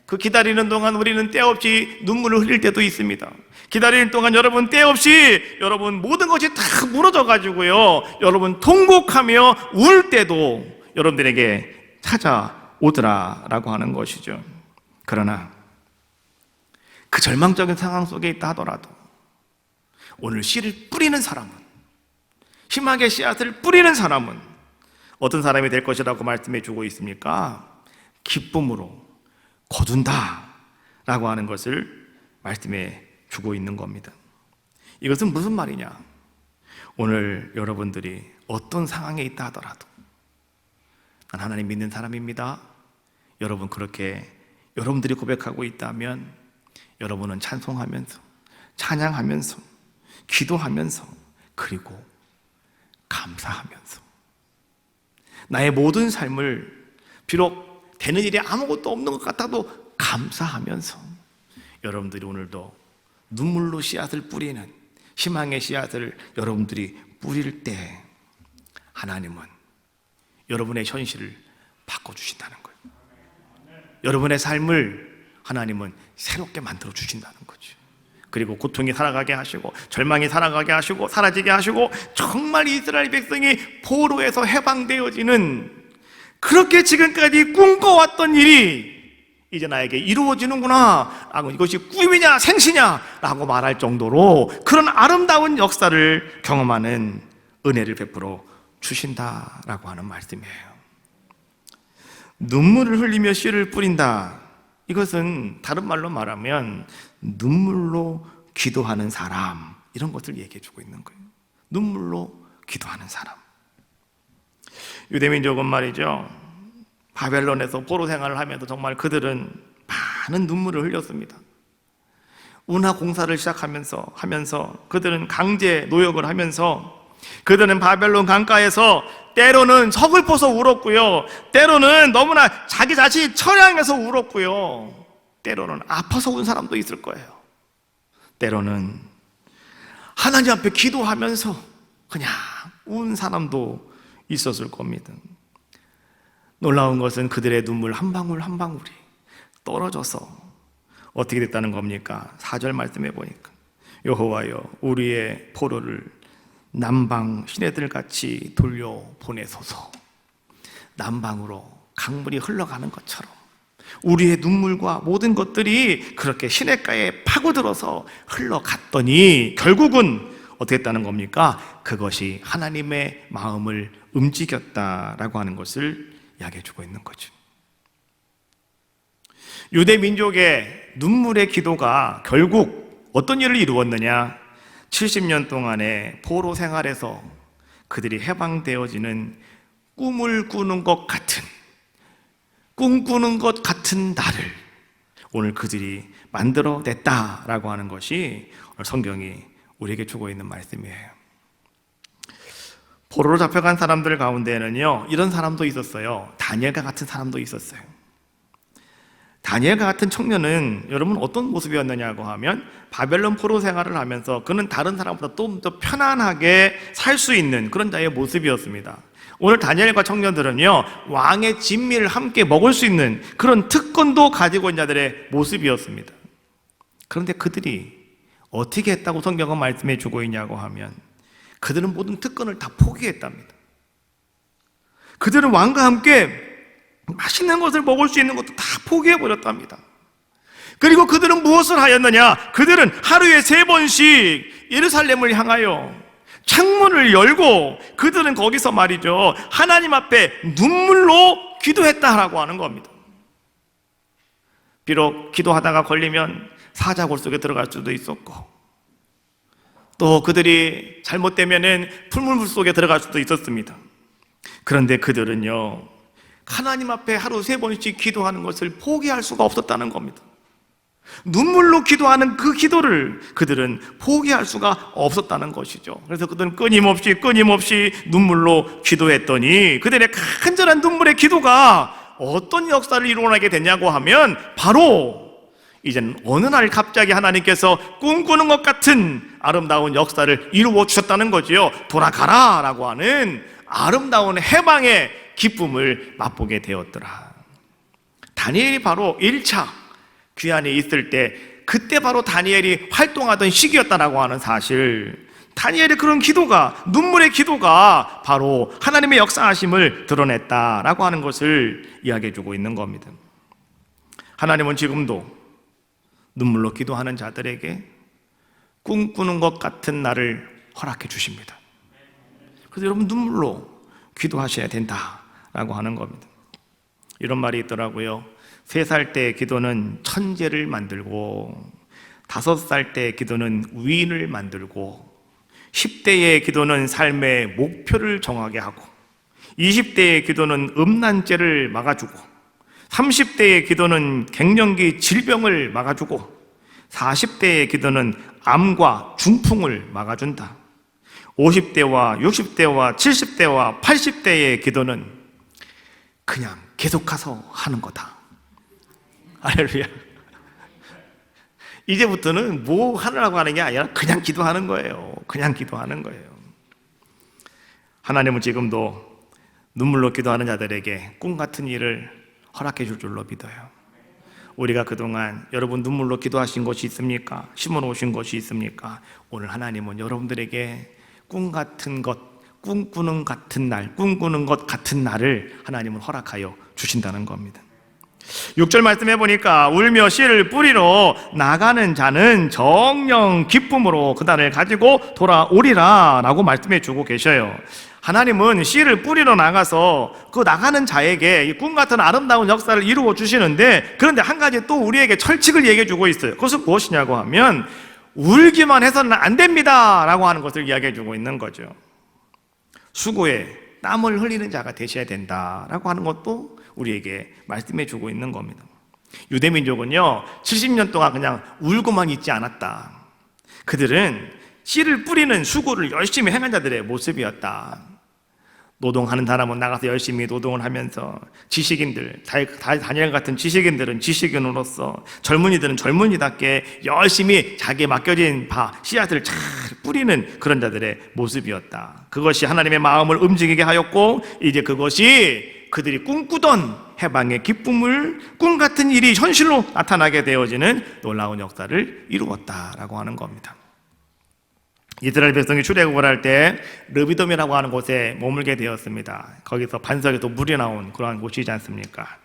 A: 그 기다리는 동안 우리는 때없이 눈물을 흘릴 때도 있습니다. 기다리는 동안 여러분 때없이 여러분 모든 것이 다 무너져 가지고요 여러분 통곡하며 울 때도 여러분들에게 찾아오더라라고 하는 것이죠. 그러나 그 절망적인 상황 속에 있다 하더라도 오늘 씨를 뿌리는 사람은, 희망의 씨앗을 뿌리는 사람은 어떤 사람이 될 것이라고 말씀해 주고 있습니까? 기쁨으로 거둔다 라고 하는 것을 말씀해 주고 있는 겁니다. 이것은 무슨 말이냐? 오늘 여러분들이 어떤 상황에 있다 하더라도 난 하나님 믿는 사람입니다. 여러분 그렇게 여러분들이 고백하고 있다면 여러분은 찬송하면서 찬양하면서 기도하면서 그리고 감사하면서 나의 모든 삶을 비록 되는 일이 아무것도 없는 것 같아도 감사하면서 여러분들이 오늘도 눈물로 씨앗을 뿌리는 희망의 씨앗을 여러분들이 뿌릴 때 하나님은 여러분의 현실을 바꿔주신다는 거예요. 여러분의 삶을 하나님은 새롭게 만들어 주신다는 거죠. 그리고 고통이 살아가게 하시고 절망이 살아가게 하시고 사라지게 하시고 정말 이스라엘 백성이 포로에서 해방되어지는 그렇게 지금까지 꿈꿔왔던 일이 이제 나에게 이루어지는구나 라고 이것이 꿈이냐 생시냐 라고 말할 정도로 그런 아름다운 역사를 경험하는 은혜를 베풀어 주신다라고 하는 말씀이에요. 눈물을 흘리며 씨를 뿌린다. 이것은 다른 말로 말하면 눈물로 기도하는 사람, 이런 것을 얘기해 주고 있는 거예요. 눈물로 기도하는 사람. 유대민족은 말이죠, 바벨론에서 포로 생활을 하면서 정말 그들은 많은 눈물을 흘렸습니다. 운하 공사를 시작하면서 그들은 강제 노역을 하면서 그들은 바벨론 강가에서 때로는 서글퍼서 울었고요, 때로는 너무나 자기 자신이 처량해서 울었고요, 때로는 아파서 운 사람도 있을 거예요. 때로는 하나님 앞에 기도하면서 그냥 운 사람도 있었을 겁니다. 놀라운 것은 그들의 눈물 한 방울 한 방울이 떨어져서 어떻게 됐다는 겁니까? 4절 말씀해 보니까 여호와여 우리의 포로를 남방 시내들같이 돌려보내소서. 남방으로 강물이 흘러가는 것처럼 우리의 눈물과 모든 것들이 그렇게 시냇가에 파고들어서 흘러갔더니 결국은 어떻게 했다는 겁니까? 그것이 하나님의 마음을 움직였다라고 하는 것을 이야기해 주고 있는 거죠. 유대 민족의 눈물의 기도가 결국 어떤 일을 이루었느냐? 70년 동안의 포로 생활에서 그들이 해방되어지는 꿈을 꾸는 것 같은, 꿈꾸는 것 같은 나를 오늘 그들이 만들어냈다라고 하는 것이 오늘 성경이 우리에게 주고 있는 말씀이에요. 포로로 잡혀간 사람들 가운데는요, 이런 사람도 있었어요. 다니엘과 같은 사람도 있었어요. 다니엘과 같은 청년은 여러분 어떤 모습이었느냐고 하면 바벨론 포로 생활을 하면서 그는 다른 사람보다 좀 더 편안하게 살 수 있는 그런 자의 모습이었습니다. 오늘 다니엘과 청년들은요, 왕의 진미를 함께 먹을 수 있는 그런 특권도 가지고 있는 자들의 모습이었습니다. 그런데 그들이 어떻게 했다고 성경은 말씀해 주고 있냐고 하면 그들은 모든 특권을 다 포기했답니다. 그들은 왕과 함께 맛있는 것을 먹을 수 있는 것도 다 포기해버렸답니다. 그리고 그들은 무엇을 하였느냐? 그들은 하루에 3번씩 예루살렘을 향하여 창문을 열고 그들은 거기서 말이죠, 하나님 앞에 눈물로 기도했다라고 하는 겁니다. 비록 기도하다가 걸리면 사자굴 속에 들어갈 수도 있었고, 또 그들이 잘못되면은 풀물 속에 들어갈 수도 있었습니다. 그런데 그들은요, 하나님 앞에 하루 3번씩 기도하는 것을 포기할 수가 없었다는 겁니다. 눈물로 기도하는 그 기도를 그들은 포기할 수가 없었다는 것이죠. 그래서 그들은 끊임없이 눈물로 기도했더니 그들의 간절한 눈물의 기도가 어떤 역사를 이루어나게 됐냐고 하면 바로 이제는 어느 날 갑자기 하나님께서 꿈꾸는 것 같은 아름다운 역사를 이루어 주셨다는 거지요. 돌아가라 라고 하는 아름다운 해방의 기쁨을 맛보게 되었더라. 다니엘이 바로 1차 귀환에 있을 때 그때 바로 다니엘이 활동하던 시기였다라고 하는 사실, 다니엘의 그런 기도가, 눈물의 기도가 바로 하나님의 역사하심을 드러냈다라고 하는 것을 이야기해 주고 있는 겁니다. 하나님은 지금도 눈물로 기도하는 자들에게 꿈꾸는 것 같은 날을 허락해 주십니다. 그래서 여러분 눈물로 기도하셔야 된다라고 하는 겁니다. 이런 말이 있더라고요. 3살 때 기도는 천재를 만들고 5살 때 기도는 위인을 만들고 10대의 기도는 삶의 목표를 정하게 하고 20대의 기도는 음란죄를 막아주고 30대의 기도는 갱년기 질병을 막아주고 40대의 기도는 암과 중풍을 막아준다. 50대와 60대와 70대와 80대의 기도는 그냥 계속 가서 하는 거다. 할렐루야. 이제부터는 뭐 하느라고 하는 게 아니라 그냥 기도하는 거예요. 그냥 기도하는 거예요. 하나님은 지금도 눈물로 기도하는 자들에게 꿈 같은 일을 허락해 줄 줄로 믿어요. 우리가 그동안 여러분 눈물로 기도하신 것이 있습니까? 심어 놓으신 것이 있습니까? 오늘 하나님은 여러분들에게 꿈 같은 것, 꿈꾸는 같은 날, 꿈꾸는 것 같은 날을 하나님은 허락하여 주신다는 겁니다. 6절 말씀해 보니까 울며 씨를 뿌리러 나가는 자는 정령 기쁨으로 그 단을 가지고 돌아오리라 라고 말씀해 주고 계셔요. 하나님은 씨를 뿌리러 나가서 그 나가는 자에게 이 꿈 같은 아름다운 역사를 이루어 주시는데, 그런데 한 가지 또 우리에게 철칙을 얘기해 주고 있어요. 그것은 무엇이냐고 하면 울기만 해서는 안 됩니다 라고 하는 것을 이야기해 주고 있는 거죠. 수고에 땀을 흘리는 자가 되셔야 된다라고 하는 것도 우리에게 말씀해 주고 있는 겁니다. 유대민족은요 70년 동안 그냥 울고만 있지 않았다. 그들은 씨를 뿌리는 수고를 열심히 행한 자들의 모습이었다. 노동하는 사람은 나가서 열심히 노동을 하면서, 지식인들, 다니엘 같은 지식인들은 지식인으로서, 젊은이들은 젊은이답게 열심히 자기에 맡겨진 씨앗을 잘 뿌리는 그런 자들의 모습이었다. 그것이 하나님의 마음을 움직이게 하였고, 이제 그것이 그들이 꿈꾸던 해방의 기쁨을, 꿈 같은 일이 현실로 나타나게 되어지는 놀라운 역사를 이루었다라고 하는 겁니다. 이스라엘 백성이 출애굽을 할 때 르비돔이라고 하는 곳에 머물게 되었습니다. 거기서 반석에도 물이 나온 그러한 곳이지 않습니까?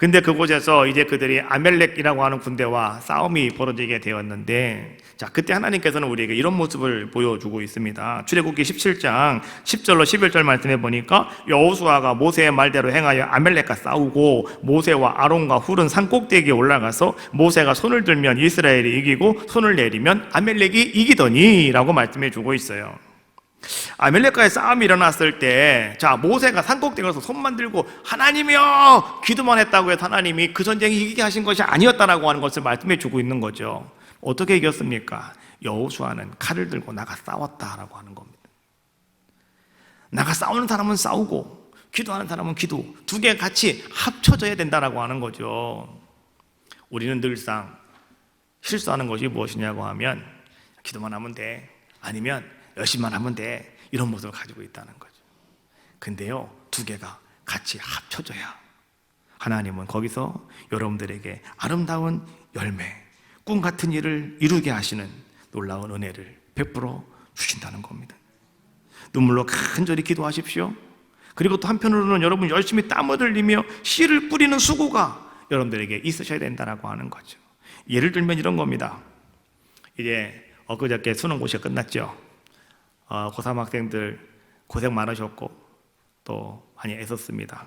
A: 근데 그곳에서 이제 그들이 아멜렉이라고 하는 군대와 싸움이 벌어지게 되었는데, 자, 그때 하나님께서는 우리에게 이런 모습을 보여주고 있습니다. 출애굽기 17장 10절로 11절 말씀해 보니까 여호수아가 모세의 말대로 행하여 아멜렉과 싸우고 모세와 아론과 훌은 산 꼭대기에 올라가서 모세가 손을 들면 이스라엘이 이기고 손을 내리면 아멜렉이 이기더니 라고 말씀해 주고 있어요. 아멜렉과의 싸움이 일어났을 때, 자, 모세가 산꼭대기에 가서 손만 들고 하나님이여 기도만 했다고 해서 하나님이 그 전쟁이 이기게 하신 것이 아니었다라고 하는 것을 말씀해 주고 있는 거죠. 어떻게 이겼습니까? 여호수아는 칼을 들고 나가 싸웠다라고 하는 겁니다. 나가 싸우는 사람은 싸우고 기도하는 사람은 기도, 두 개 같이 합쳐져야 된다라고 하는 거죠. 우리는 늘상 실수하는 것이 무엇이냐고 하면 기도만 하면 돼, 아니면 열심히만 하면 돼, 이런 모습을 가지고 있다는 거죠. 근데요, 두 개가 같이 합쳐져야 하나님은 거기서 여러분들에게 아름다운 열매, 꿈 같은 일을 이루게 하시는 놀라운 은혜를 베풀어 주신다는 겁니다. 눈물로 간절히 기도하십시오. 그리고 또 한편으로는 여러분 열심히 땀을 흘리며 씨를 뿌리는 수고가 여러분들에게 있으셔야 된다고 하는 거죠. 예를 들면 이런 겁니다. 이제 엊그저께 수능고시가 끝났죠. 고3 학생들 고생 많으셨고 또 많이 애썼습니다.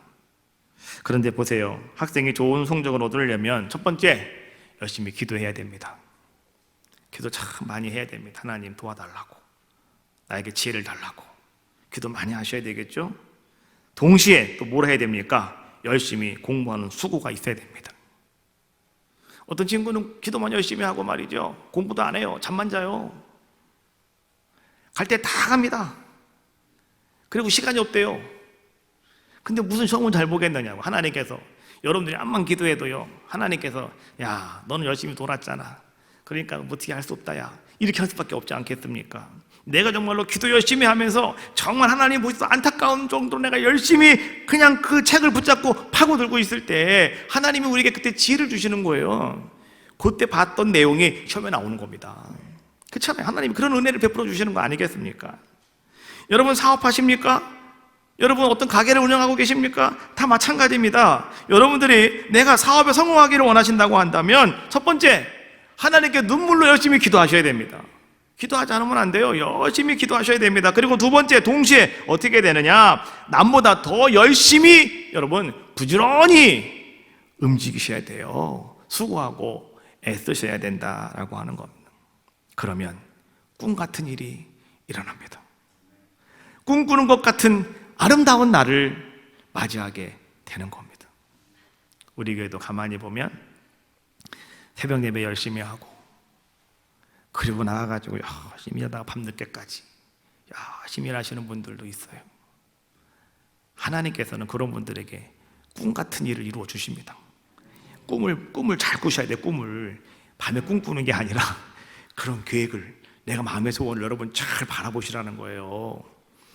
A: 그런데 보세요, 학생이 좋은 성적을 얻으려면 첫 번째, 열심히 기도해야 됩니다. 기도 참 많이 해야 됩니다. 하나님 도와달라고, 나에게 지혜를 달라고 기도 많이 하셔야 되겠죠. 동시에 또 뭘 해야 됩니까? 열심히 공부하는 수고가 있어야 됩니다. 어떤 친구는 기도만 열심히 하고 말이죠, 공부도 안 해요. 잠만 자요. 갈 때 다 갑니다. 그리고 시간이 없대요. 근데 무슨 시험을 잘 보겠느냐고. 하나님께서 여러분들이 암만 기도해도요, 하나님께서 야, 너는 열심히 돌았잖아, 그러니까 뭐 어떻게 할 수 없다, 야, 이렇게 할 수밖에 없지 않겠습니까? 내가 정말로 기도 열심히 하면서 정말 하나님 보시서 안타까운 정도로 내가 열심히 그냥 그 책을 붙잡고 파고들고 있을 때 하나님이 우리에게 그때 지혜를 주시는 거예요. 그때 봤던 내용이 시험에 나오는 겁니다. 그렇잖아요. 하나님이 그런 은혜를 베풀어 주시는 거 아니겠습니까? 여러분 사업하십니까? 여러분 어떤 가게를 운영하고 계십니까? 다 마찬가지입니다. 여러분들이 내가 사업에 성공하기를 원하신다고 한다면 첫 번째, 하나님께 눈물로 열심히 기도하셔야 됩니다. 기도하지 않으면 안 돼요. 열심히 기도하셔야 됩니다. 그리고 두 번째, 동시에 어떻게 되느냐, 남보다 더 열심히 여러분 부지런히 움직이셔야 돼요. 수고하고 애쓰셔야 된다라고 하는 겁니다. 그러면 꿈 같은 일이 일어납니다. 꿈꾸는 것 같은 아름다운 날을 맞이하게 되는 겁니다. 우리 교회도 가만히 보면 새벽 예배 열심히 하고, 그리고 나가가지고 열심히 하다가 밤늦게까지 열심히 일하시는 분들도 있어요. 하나님께서는 그런 분들에게 꿈 같은 일을 이루어 주십니다. 꿈을 잘 꾸셔야 돼요. 꿈을 밤에 꿈꾸는 게 아니라 그런 계획을, 내가 마음의 소원을 여러분 잘 바라보시라는 거예요.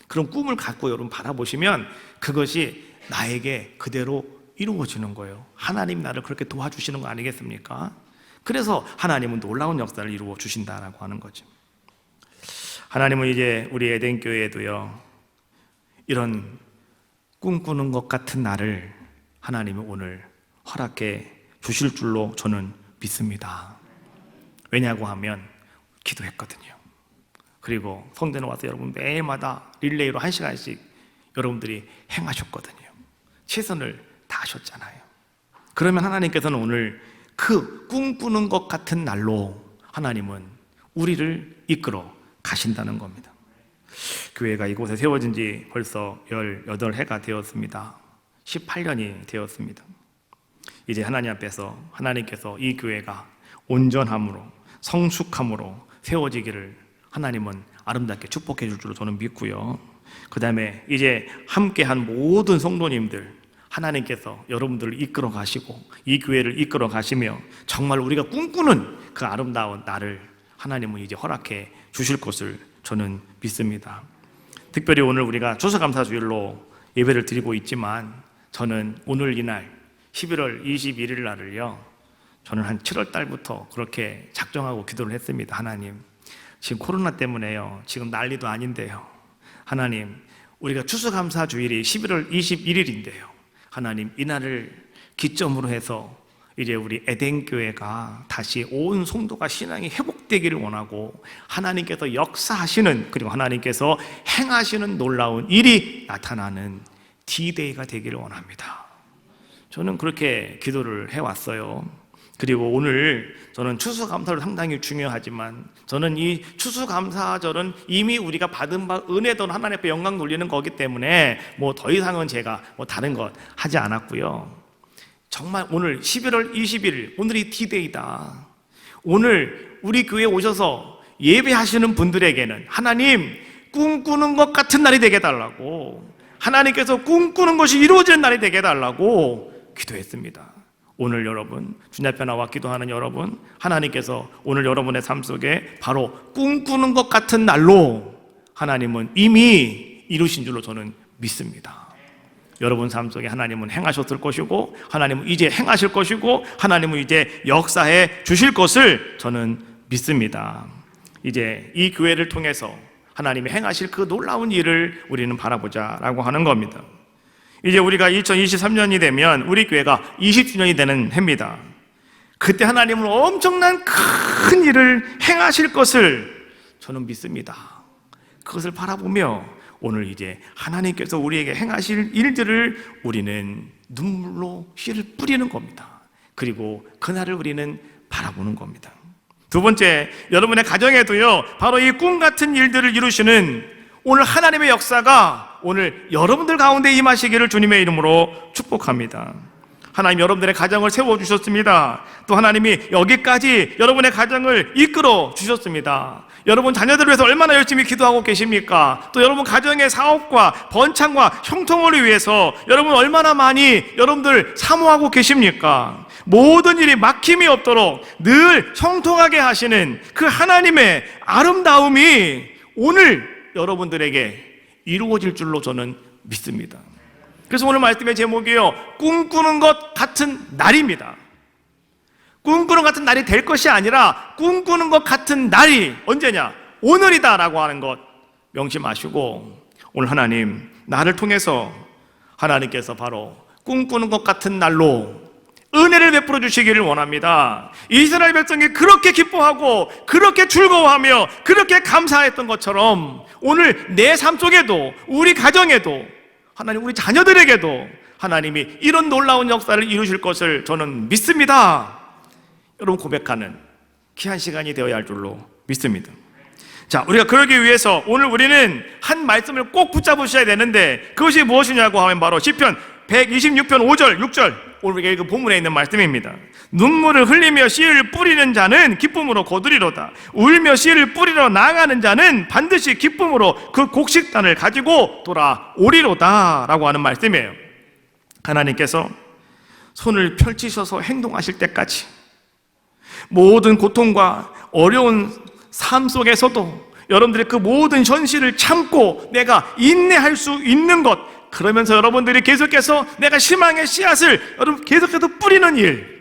A: 그런 꿈을 갖고 여러분 바라보시면 그것이 나에게 그대로 이루어지는 거예요. 하나님 나를 그렇게 도와주시는 거 아니겠습니까? 그래서 하나님은 놀라운 역사를 이루어 주신다라고 하는 거죠. 하나님은 이제 우리 에덴 교회에도요, 이런 꿈꾸는 것 같은 날을 하나님은 오늘 허락해 주실 줄로 저는 믿습니다. 왜냐고 하면 기도했거든요. 그리고 성전에 와서 여러분 매일마다 릴레이로 1시간씩 여러분들이 행하셨거든요. 최선을 다하셨잖아요. 그러면 하나님께서는 오늘 그 꿈꾸는 것 같은 날로 하나님은 우리를 이끌어 가신다는 겁니다. 교회가 이곳에 세워진 지 벌써 18해가 되었습니다. 18년이 되었습니다. 이제 하나님 앞에서 하나님께서 이 교회가 온전함으로 성숙함으로 세워지기를 하나님은 아름답게 축복해 줄 줄로 저는 믿고요. 그 다음에 이제 함께한 모든 성도님들, 하나님께서 여러분들을 이끌어 가시고 이 교회를 이끌어 가시며 정말 우리가 꿈꾸는 그 아름다운 날을 하나님은 이제 허락해 주실 것을 저는 믿습니다. 특별히 오늘 우리가 추수감사주일로 예배를 드리고 있지만, 저는 오늘 이날 11월 21일 날을요, 저는 한 7월 달부터 그렇게 작정하고 기도를 했습니다. 하나님, 지금 코로나 때문에요, 지금 난리도 아닌데요, 하나님, 우리가 추수감사주일이 11월 21일인데요, 하나님, 이날을 기점으로 해서 이제 우리 에덴 교회가 다시 온 성도가 신앙이 회복되기를 원하고 하나님께서 역사하시는, 그리고 하나님께서 행하시는 놀라운 일이 나타나는 D-Day가 되기를 원합니다. 저는 그렇게 기도를 해왔어요. 그리고 오늘 저는 추수감사도 상당히 중요하지만 저는 이 추수감사절은 이미 우리가 받은 바 은혜던 하나님 앞에 영광 돌리는 거기 때문에 뭐 더 이상은 제가 뭐 다른 것 하지 않았고요. 정말 오늘 11월 21일 오늘이 D-Day다. 오늘 우리 교회에 오셔서 예배하시는 분들에게는 하나님 꿈꾸는 것 같은 날이 되게 해달라고, 하나님께서 꿈꾸는 것이 이루어지는 날이 되게 해달라고 기도했습니다. 오늘 여러분, 주님 앞에 나와 기도하는 여러분, 하나님께서 오늘 여러분의 삶 속에 바로 꿈꾸는 것 같은 날로 하나님은 이미 이루신 줄로 저는 믿습니다. 여러분 삶 속에 하나님은 행하셨을 것이고, 하나님은 이제 행하실 것이고, 하나님은 이제 역사해 주실 것을 저는 믿습니다. 이제 이 교회를 통해서 하나님이 행하실 그 놀라운 일을 우리는 바라보자라고 하는 겁니다. 이제 우리가 2023년이 되면 우리 교회가 20주년이 되는 해입니다. 그때 하나님은 엄청난 큰 일을 행하실 것을 저는 믿습니다. 그것을 바라보며 오늘 이제 하나님께서 우리에게 행하실 일들을 우리는 눈물로 씨를 뿌리는 겁니다. 그리고 그날을 우리는 바라보는 겁니다. 두 번째, 여러분의 가정에도요, 바로 이 꿈 같은 일들을 이루시는 오늘 하나님의 역사가 오늘 여러분들 가운데 임하시기를 주님의 이름으로 축복합니다. 하나님 여러분들의 가정을 세워주셨습니다. 또 하나님이 여기까지 여러분의 가정을 이끌어 주셨습니다. 여러분 자녀들을 위해서 얼마나 열심히 기도하고 계십니까? 또 여러분 가정의 사업과 번창과 형통을 위해서 여러분 얼마나 많이 여러분들 사모하고 계십니까? 모든 일이 막힘이 없도록 늘 형통하게 하시는 그 하나님의 아름다움이 오늘 여러분들에게 이루어질 줄로 저는 믿습니다. 그래서 오늘 말씀의 제목이요, 꿈꾸는 것 같은 날입니다. 꿈꾸는 것 같은 날이 될 것이 아니라 꿈꾸는 것 같은 날이 언제냐? 오늘이다 라고 하는 것 명심하시고, 오늘 하나님 나를 통해서 하나님께서 바로 꿈꾸는 것 같은 날로 은혜를 베풀어 주시기를 원합니다. 이스라엘 백성이 그렇게 기뻐하고 그렇게 즐거워하며 그렇게 감사했던 것처럼 오늘 내 삶 속에도, 우리 가정에도, 하나님 우리 자녀들에게도 하나님이 이런 놀라운 역사를 이루실 것을 저는 믿습니다. 여러분 고백하는 귀한 시간이 되어야 할 줄로 믿습니다. 자, 우리가 그러기 위해서 오늘 우리는 한 말씀을 꼭 붙잡으셔야 되는데 그것이 무엇이냐고 하면 바로 시편 126편 5절 6절 오늘 우리가 그 본문에 있는 말씀입니다. 눈물을 흘리며 씨를 뿌리는 자는 기쁨으로 거두리로다. 울며 씨를 뿌리러 나아가는 자는 반드시 기쁨으로 그 곡식단을 가지고 돌아오리로다 라고 하는 말씀이에요. 하나님께서 손을 펼치셔서 행동하실 때까지 모든 고통과 어려운 삶 속에서도 여러분들의 그 모든 현실을 참고 내가 인내할 수 있는 것, 그러면서 여러분들이 계속해서 내가 희망의 씨앗을 여러분 계속해서 뿌리는 일,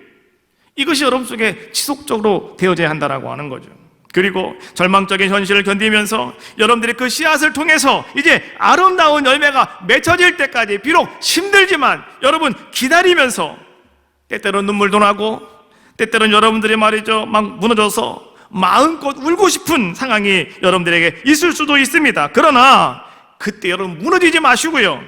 A: 이것이 여러분 속에 지속적으로 되어져야 한다라고 하는 거죠. 그리고 절망적인 현실을 견디면서 여러분들이 그 씨앗을 통해서 이제 아름다운 열매가 맺혀질 때까지 비록 힘들지만 여러분 기다리면서 때때로는 눈물도 나고 때때로는 여러분들이 말이죠 막 무너져서 마음껏 울고 싶은 상황이 여러분들에게 있을 수도 있습니다. 그러나 그때 여러분 무너지지 마시고요,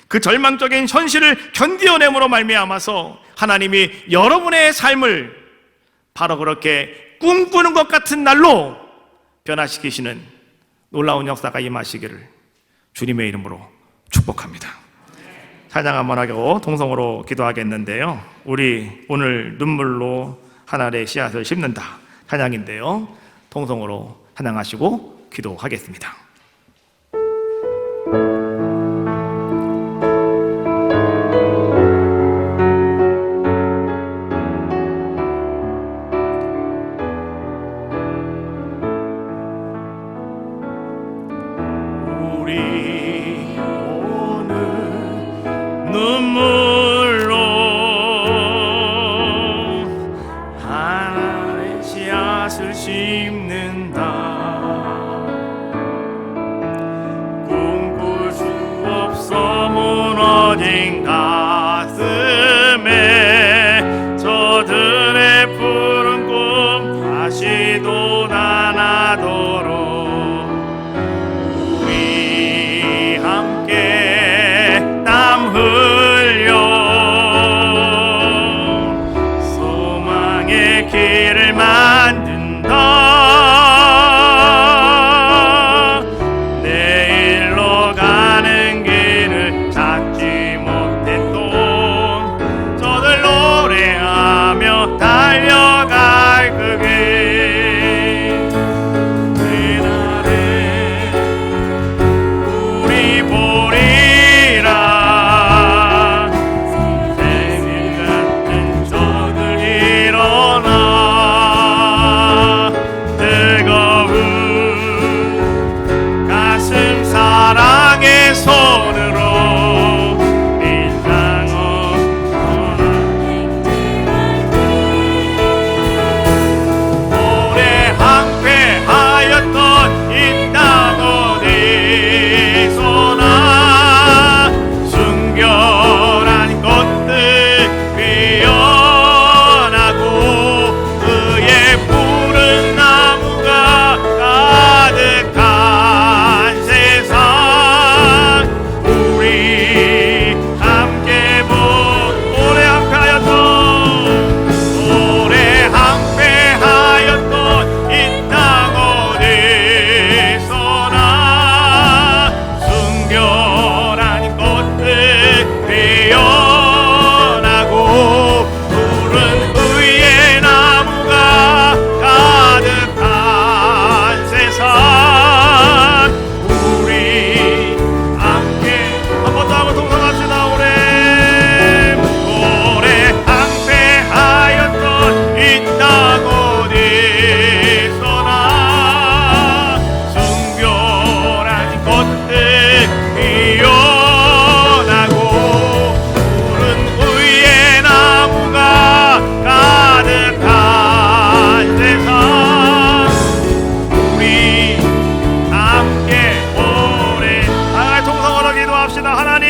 A: 그 절망적인 현실을 견디어냄으로 말미암아서 하나님이 여러분의 삶을 바로 그렇게 꿈꾸는 것 같은 날로 변화시키시는 놀라운 역사가 임하시기를 주님의 이름으로 축복합니다. 찬양 한번 하고 통성으로 기도하겠는데요, 우리 오늘 눈물로 하나님의 씨앗을 심는다 찬양인데요, 통성으로 찬양하시고 기도하겠습니다.
B: 눈물로 하나의 씨앗을 심는다. 꿈꿀 수 없어 무너진 가슴에 씨도 나나도록